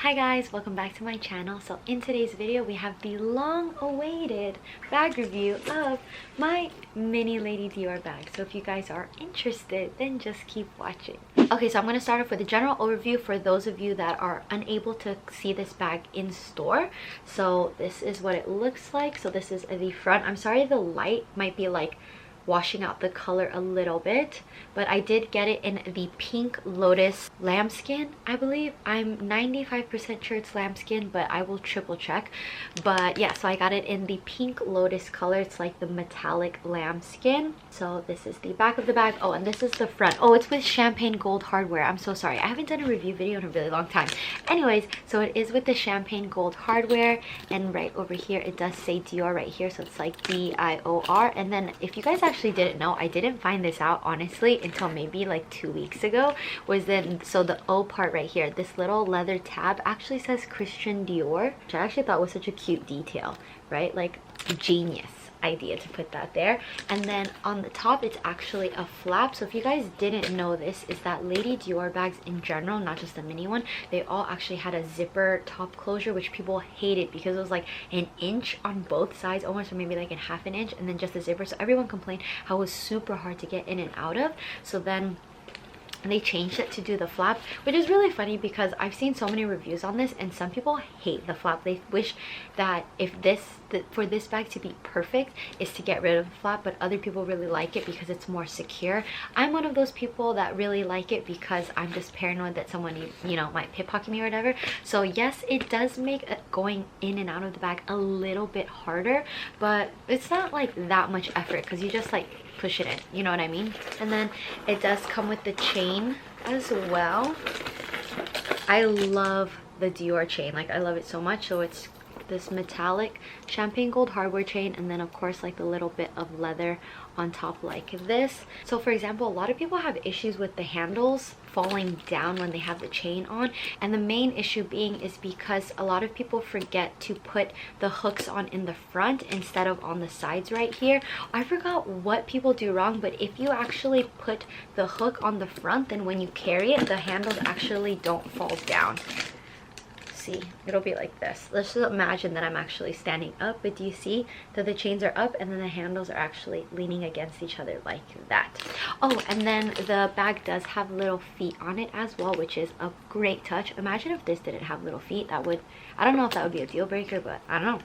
Hi guys, welcome back to my channel. So in today's video we have the long awaited bag review of my mini Lady Dior bag. So if you guys are interested, then just keep watching. Okay, so I'm going to start off with a general overview for those of you that are unable to see this bag in store. So this is what it looks like. So this is the front. I'm sorry the light might be like washing out the color a little bit, but I did get it in the pink Lotus lambskin, I believe. I'm 95% sure it's lambskin, but I will triple check. But yeah, so I got it in the pink Lotus color. It's like the metallic lambskin. So this is the back of the bag. Oh, and this is the front. Oh, it's with champagne gold hardware. I'm so sorry, I haven't done a review video in a really long time. Anyways, so it is with the champagne gold hardware, and right over here it does say Dior right here, so it's like D-I-O-R. And then if you guys actually didn't know, I didn't find this out honestly until maybe like 2 weeks ago, was then so the O part right here, this little leather tab actually says Christian Dior, which I actually thought was such a cute detail, right? Like genius idea to put that there. And then on the top it's actually a flap. So if you guys didn't know this, is that Lady Dior bags in general, not just the mini one, they all actually had a zipper top closure, which people hated because it was like an inch on both sides almost, or maybe like a half an inch, and then just a zipper. So everyone complained how it was super hard to get in and out of. So then they changed it to do the flap, which is really funny because I've seen so many reviews on this and some people hate the flap. They wish that for this bag to be perfect is to get rid of the flap, but other people really like it because it's more secure. I'm one of those people that really like it because I'm just paranoid that someone, you know, might pickpocket me or whatever. So yes, it does make going in and out of the bag a little bit harder, but it's not like that much effort because you just like push it in, you know what I mean? And then it does come with the chain as well. I love the Dior chain, like I love it so much. So it's this metallic champagne gold hardware chain, and then of course like the little bit of leather on top like this. So for example, a lot of people have issues with the handles falling down when they have the chain on, and the main issue being is because a lot of people forget to put the hooks on in the front instead of on the sides right here. I forgot what people do wrong, but if you actually put the hook on the front, then when you carry it, the handles actually don't fall down. See, it'll be like this. Let's just imagine that I'm actually standing up, but do you see that the chains are up and then the handles are actually leaning against each other like that? Oh, and then the bag does have little feet on it as well, which is a great touch. Imagine if this didn't have little feet. That would, I don't know if that would be a deal breaker, but I don't know.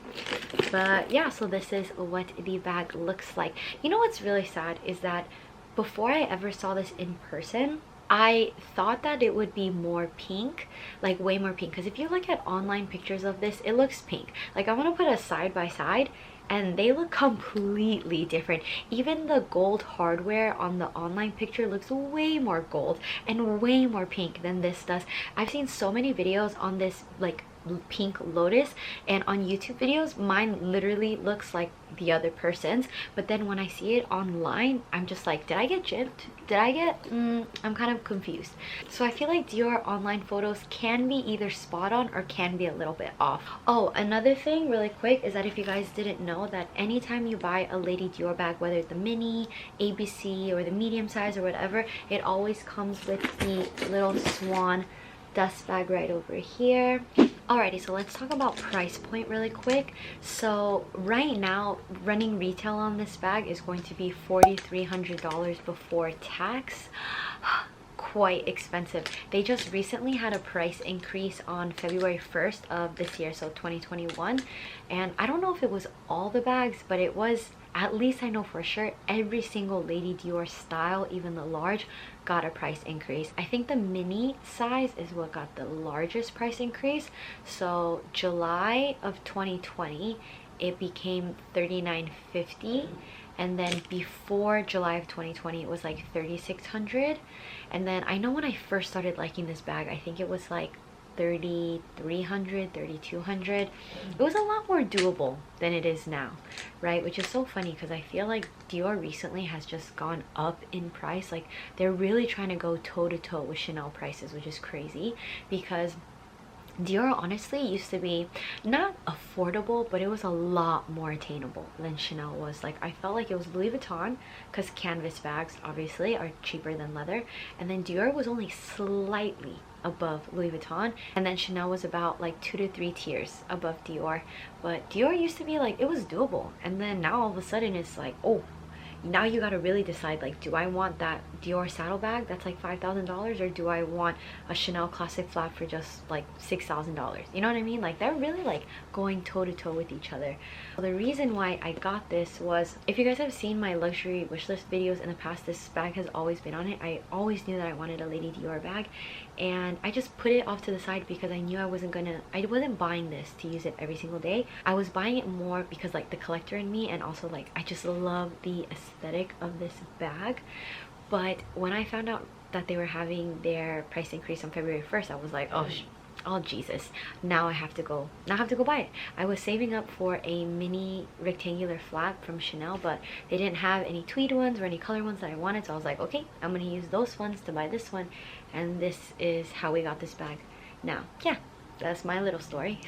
But yeah, so this is what the bag looks like. You know what's really sad is that before I ever saw this in person, I thought that it would be more pink, like way more pink, because if you look at online pictures of this, it looks pink. Like I'm gonna put a side by side and they look completely different. Even the gold hardware on the online picture looks way more gold and way more pink than this does. I've seen so many videos on this like pink Lotus, and on YouTube videos mine literally looks like the other person's, but then when I see it online, I'm just like, did I get gypped? Did I get I'm kind of confused. So I feel like Dior online photos can be either spot on or can be a little bit off. Oh, another thing really quick is that if you guys didn't know, that anytime you buy a Lady Dior bag, whether it's the mini, ABC, or the medium size or whatever, it always comes with the little swan dust bag right over here. Alrighty, so let's talk about price point really quick. So right now running retail on this bag is going to be $4,300 before tax. Quite expensive. They just recently had a price increase on February 1st of this year, so 2021, and I don't know if it was all the bags, but it was, at least I know for sure, every single Lady Dior style, even the large, got a price increase. I think the mini size is what got the largest price increase. So July of 2020 it became $3,950, and then before July of 2020 it was like $3,600. And then I know when I first started liking this bag, I think it was like $3,300, $3,200. It was a lot more doable than it is now, right? Which is so funny because I feel like Dior recently has just gone up in price. Like they're really trying to go toe to toe with Chanel prices, which is crazy because Dior honestly used to be not affordable, but it was a lot more attainable than Chanel was. Like, I felt like it was Louis Vuitton, because canvas bags obviously are cheaper than leather, and then Dior was only slightly above Louis Vuitton, and then Chanel was about like 2 to 3 tiers above Dior. But Dior used to be like, it was doable, and then now all of a sudden it's like, oh, now you gotta really decide, like, do I want that Dior saddlebag that's like $5,000, or do I want a Chanel classic flap for just like $6,000? You know what I mean? Like, they're really like going toe to toe with each other. The reason why I got this was, if you guys have seen my luxury wishlist videos in the past, this bag has always been on it. I always knew that I wanted a Lady Dior bag, and I just put it off to the side because I knew I wasn't buying this to use it every single day. I was buying it more because like the collector in me, and also like I just love the aesthetic of this bag. But when I found out that they were having their price increase on February 1st, I was like, oh Jesus, now I have to go buy it. I was saving up for a mini rectangular flap from Chanel, but they didn't have any tweed ones or any color ones that I wanted, so I was like, okay, I'm gonna use those funds to buy this one, and this is how we got this bag. Now, yeah, that's my little story.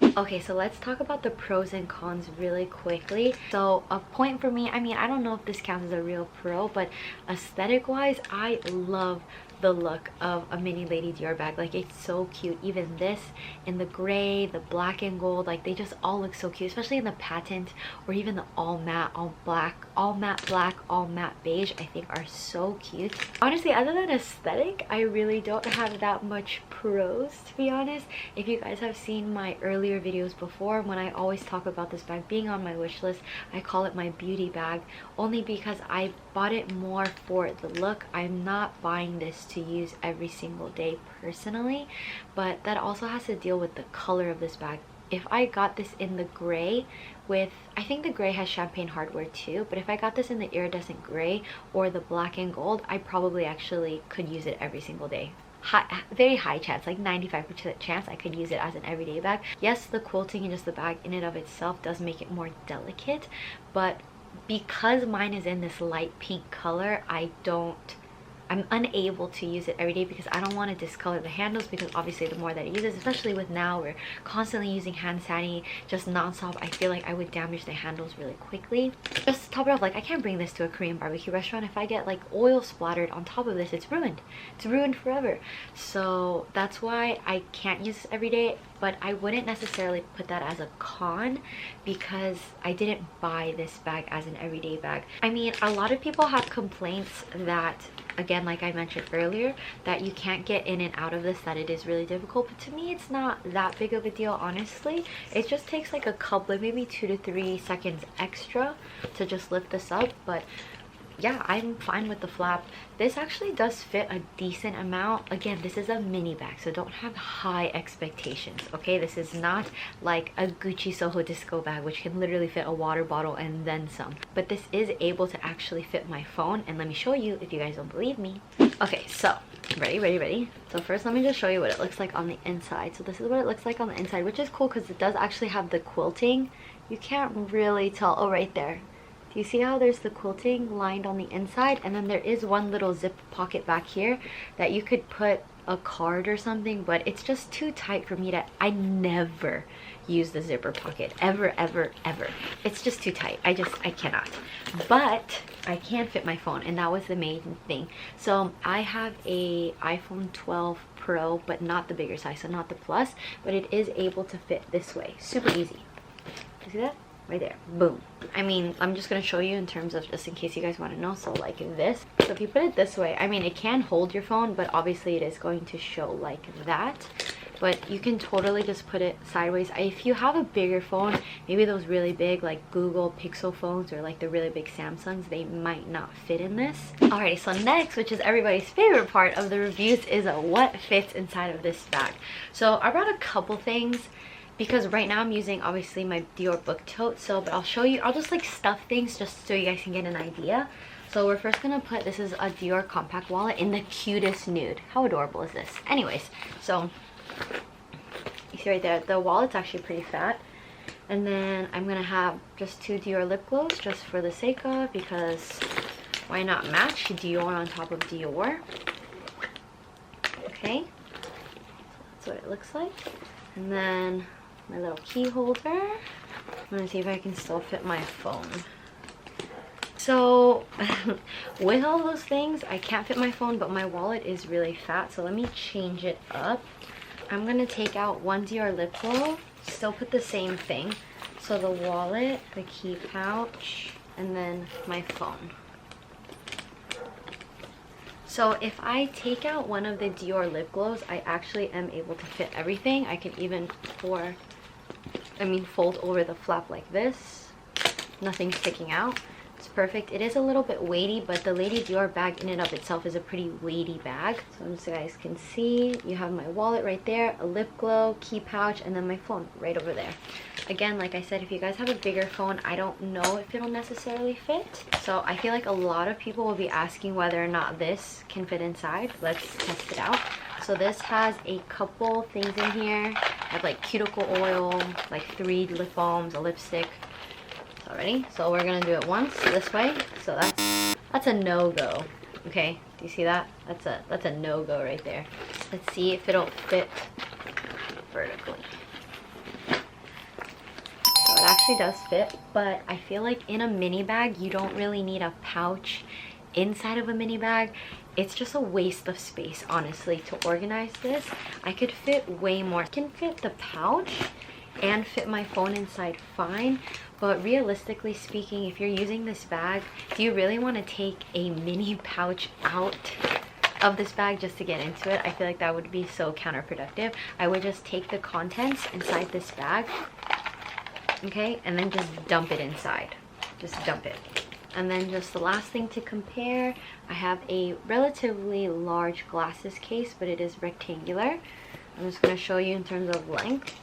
Okay, so let's talk about the pros and cons really quickly. So a point for me, I mean, I don't know if this counts as a real pro, but aesthetic wise, I love the look of a mini Lady Dior bag. Like, it's so cute. Even this in the gray, the black and gold, like they just all look so cute, especially in the patent, or even the all matte, all black, all matte black, all matte beige, I think are so cute. Honestly, other than aesthetic, I really don't have that much pros, to be honest. If you guys have seen my earlier videos before, when I always talk about this bag being on my wish list, I call it my beauty bag, only because I bought it more for the look. I'm not buying this to use every single day personally, but that also has to deal with the color of this bag. If I got this in the gray with, I think the gray has champagne hardware too, but if I got this in the iridescent gray or the black and gold, I probably actually could use it every single day. Very high chance, like 95% chance I could use it as an everyday bag. Yes, the quilting and just the bag in and of itself does make it more delicate, but because mine is in this light pink color, I'm unable to use it every day because I don't want to discolor the handles, because obviously the more that it uses, especially with now we're constantly using hand sani just non-stop, I feel like I would damage the handles really quickly. Just to top it off, like I can't bring this to a Korean barbecue restaurant. If I get like oil splattered on top of this, it's ruined. It's ruined forever. So that's why I can't use this every day, but I wouldn't necessarily put that as a con because I didn't buy this bag as an everyday bag. I mean, a lot of people have complaints that, again, like I mentioned earlier, that you can't get in and out of this, that it is really difficult, but to me it's not that big of a deal, honestly. It just takes like a couple, maybe 2 to 3 seconds extra to just lift this up, but yeah, I'm fine with the flap. This actually does fit a decent amount. Again, this is a mini bag, so don't have high expectations, okay? This is not like a Gucci Soho Disco bag, which can literally fit a water bottle and then some. But this is able to actually fit my phone, and let me show you if you guys don't believe me. Okay, so ready? So first, let me just show you what it looks like on the inside. So this is what it looks like on the inside, which is cool because it does actually have the quilting. You can't really tell. Oh, right there. Do you see how there's the quilting lined on the inside, and then there is one little zip pocket back here that you could put a card or something, but it's just too tight for me to, I never use the zipper pocket ever. It's just too tight. I cannot. But I can fit my phone, and that was the main thing. So I have a iPhone 12 Pro, but not the bigger size, so not the Plus, but it is able to fit this way. Super easy. You see that? Right there, boom. I mean, I'm just gonna show you in terms of, just in case you guys want to know. So like this, so if you put it this way, I mean, it can hold your phone, but obviously it is going to show like that, but you can totally just put it sideways. If you have a bigger phone, maybe those really big like Google Pixel phones or like the really big Samsungs, they might not fit in this. Alrighty, so next, which is everybody's favorite part of the reviews, is what fits inside of this bag. So I brought a couple things, because right now I'm using obviously my Dior book tote, so but I'll show you, I'll just like stuff things just so you guys can get an idea. So we're first gonna put, this is a Dior compact wallet in the cutest nude. How adorable is this? Anyways, so you see right there, the wallet's actually pretty fat. And then I'm gonna have just 2 Dior lip gloss just for the sake of, because why not match Dior on top of Dior? Okay, let's what it looks like. And then my little key holder. I'm gonna see if I can still fit my phone. So with all those things, I can't fit my phone, but my wallet is really fat, so let me change it up. I'm gonna take out one Dior lip gloss, still put the same thing. So the wallet, the key pouch, and then my phone. So if I take out one of the Dior lip gloss, I actually am able to fit everything. I can even fold over the flap like this. Nothing sticking out. It's perfect. It is a little bit weighty, but the Lady Dior bag in and of itself is a pretty weighty bag. So as you guys can see, you have my wallet right there, a lip gloss, key pouch, and then my phone right over there. Again, like I said, if you guys have a bigger phone, I don't know if it'll necessarily fit. So I feel like a lot of people will be asking whether or not this can fit inside. Let's test it out. So this has a couple things in here. I have like cuticle oil, like 3 lip balms, a lipstick. Already, so we're gonna do it once this way. So that's a no-go. Okay, do you see that? That's a no-go right there. Let's see if it'll fit vertically. So it actually does fit, but I feel like in a mini bag you don't really need a pouch inside of a mini bag. It's just a waste of space, honestly, to organize this. I could fit way more. I can fit the pouch and fit my phone inside fine, but realistically speaking, if you're using this bag, do you really want to take a mini pouch out of this bag just to get into it? I feel like that would be so counterproductive. I would just take the contents inside this bag, okay, and then just dump it inside. Just dump it. And then just the last thing to compare, I have a relatively large glasses case, but it is rectangular. I'm just going to show you in terms of length.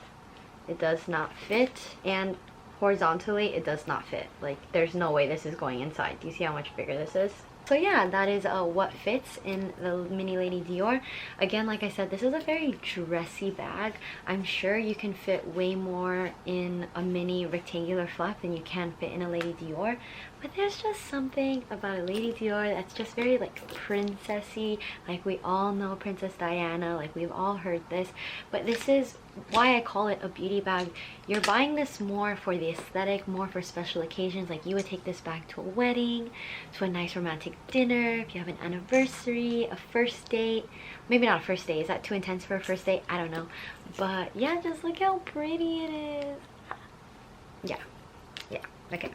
It does not fit, and horizontally it does not fit. Like, there's no way this is going inside. Do you see how much bigger this is? So yeah, that is what fits in the Mini Lady Dior. Again, like I said, this is a very dressy bag. I'm sure you can fit way more in a mini rectangular flap than you can fit in a Lady Dior, but there's just something about a Lady Dior that's just very like princessy. Like, we all know Princess Diana, like we've all heard this, but this is why I call it a beauty bag. You're buying this more for the aesthetic, more for special occasions. Like, you would take this bag to a wedding, to a nice romantic dinner, if you have an anniversary, a first date. Maybe not a first date, is that too intense for a first date? I don't know, but yeah, just look how pretty it is. Yeah, okay.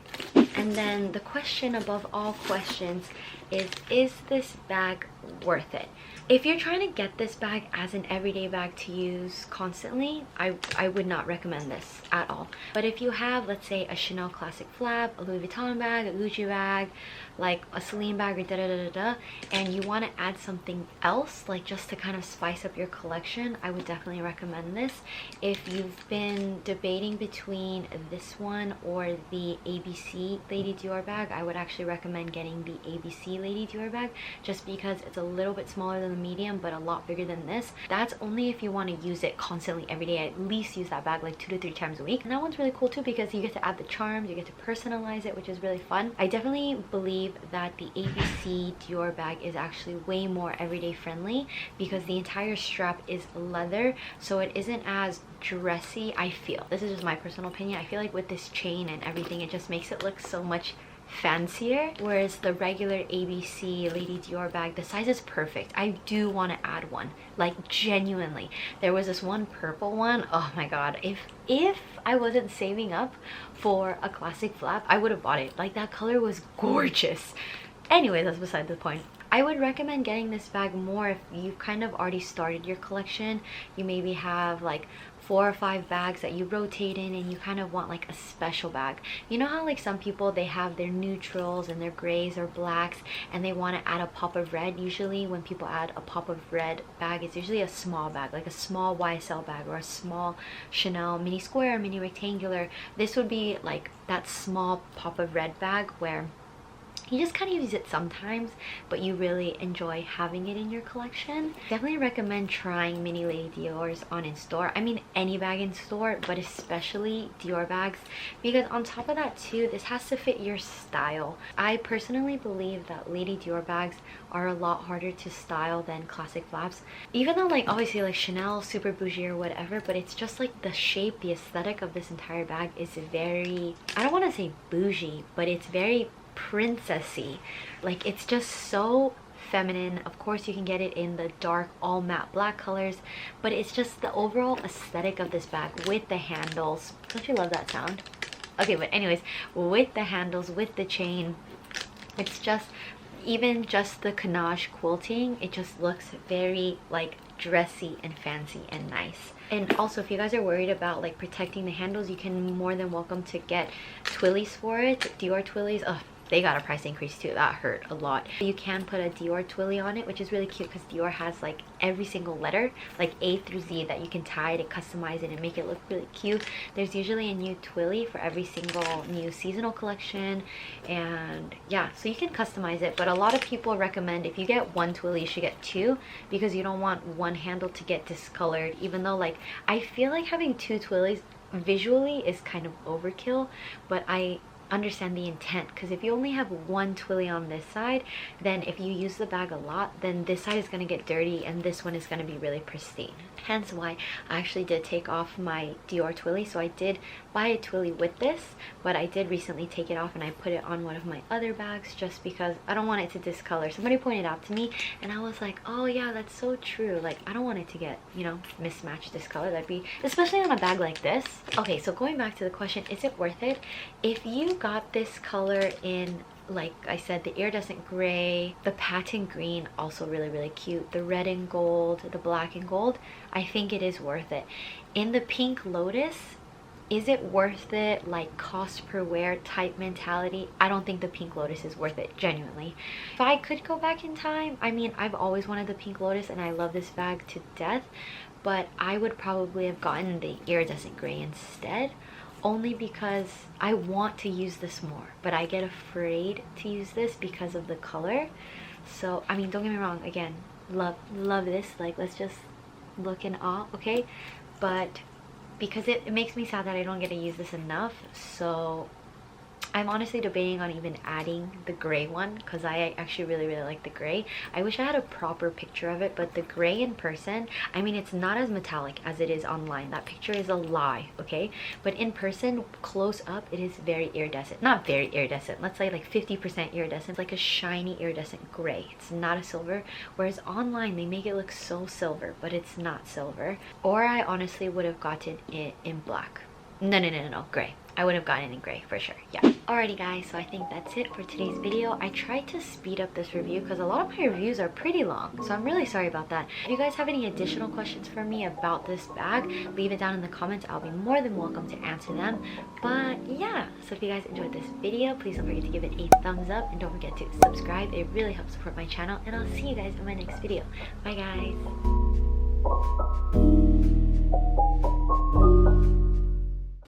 And then the question above all questions is this bag worth it? If you're trying to get this bag as an everyday bag to use constantly, I would not recommend this at all. But if you have, let's say, a Chanel classic flap, a Louis Vuitton bag, a Gucci bag, like a Celine bag, or and you want to add something else, like just to kind of spice up your collection, I would definitely recommend this. If you've been debating between this one or the ABC Lady Dior bag, I would actually recommend getting the ABC Lady Dior bag, just because it's a little bit smaller than the medium but a lot bigger than this. That's only if you want to use it constantly every day. At least use that bag like 2 to 3 times a week. And that one's really cool too, because you get to add the charms, you get to personalize it, which is really fun. I definitely believe that the ABC Dior bag is actually way more everyday friendly, because the entire strap is leather, so it isn't as dressy. I feel, this is just my personal opinion, I feel like with this chain and everything, it just makes it look so much fancier. Whereas the regular ABC Lady Dior bag, the size is perfect. I do want to add one, like genuinely. There was this one purple one, oh my god, if I wasn't saving up for a classic flap, I would have bought it. Like, that color was gorgeous. Anyway, that's beside the point. I would recommend getting this bag more if you've kind of already started your collection. You maybe have like 4 or 5 bags that you rotate in, and you kind of want like a special bag. You know how like some people, they have their neutrals and their grays or blacks, and they want to add a pop of red. Usually when people add a pop of red bag, it's usually a small bag, like a small YSL bag or a small Chanel mini square, mini rectangular. This would be like that small pop of red bag where you just kind of use it sometimes, but you really enjoy having it in your collection. Definitely recommend trying Mini Lady Dior's on in store. I mean any bag in store, but especially Dior bags, because on top of that too, this has to fit your style. I personally believe that Lady Dior bags are a lot harder to style than classic flaps, even though like obviously like Chanel, super bougie or whatever, but it's just like the shape, the aesthetic of this entire bag is very, I don't want to say bougie, but it's very princessy. Like it's just so feminine. Of course you can get it in the dark all matte black colors, but it's just the overall aesthetic of this bag with the handles. Don't you love that sound? Okay, but anyways, with the handles, with the chain, it's just, even just the ganache quilting, it just looks very like dressy and fancy and nice. And also, if you guys are worried about like protecting the handles, you can more than welcome to get twillies for it. Dior twillies. Ugh, they got a price increase too. That hurt a lot. You can put a Dior twilly on it, which is really cute because Dior has like every single letter, like A through Z, that you can tie it and customize it and make it look really cute. There's usually a new twilly for every single new seasonal collection, and yeah, so you can customize it. But a lot of people recommend if you get one twilly, you should get two, because you don't want one handle to get discolored. Even though like I feel like having two twillies visually is kind of overkill, but I understand the intent, because if you only have one twilly on this side, then if you use the bag a lot, then this side is going to get dirty and this one is going to be really pristine. Hence why I actually did take off my Dior twilly. So I did buy a twilly with this, but I did recently take it off and I put it on one of my other bags just because I don't want it to discolor. Somebody pointed out to me and I was like, oh yeah, that's so true. Like I don't want it to get, you know, mismatched discolor. That'd be, especially on a bag like this. Okay, so going back to the question, is it worth it? If you got this color in, like I said, the iridescent gray, the patent green, also really cute, the red and gold, the black and gold, I think it is worth it. In the pink lotus, is it worth it, like cost per wear type mentality? I don't think the pink lotus is worth it, genuinely. If I could go back in time, I mean, I've always wanted the pink lotus and I love this bag to death, but I would probably have gotten the iridescent gray instead, only because I want to use this more, but I get afraid to use this because of the color. So I mean, don't get me wrong, again, love this, like let's just look in awe, okay? But because it makes me sad that I don't get to use this enough, so I'm honestly debating on even adding the gray one, because I actually really like the gray. I wish I had a proper picture of it, but the gray in person, I mean, it's not as metallic as it is online. That picture is a lie, okay? But in person, close up, it is very iridescent. Not very iridescent, let's say like 50% iridescent, like a shiny iridescent gray. It's not a silver, whereas online they make it look so silver, but it's not silver. Or I honestly would have gotten it in black. No, gray. I would have gotten it in gray for sure, yeah. Alrighty guys, so I think that's it for today's video. I tried to speed up this review because a lot of my reviews are pretty long, so I'm really sorry about that. If you guys have any additional questions for me about this bag, leave it down in the comments. I'll be more than welcome to answer them. But yeah, so if you guys enjoyed this video, please don't forget to give it a thumbs up and don't forget to subscribe. It really helps support my channel, and I'll see you guys in my next video. Bye guys.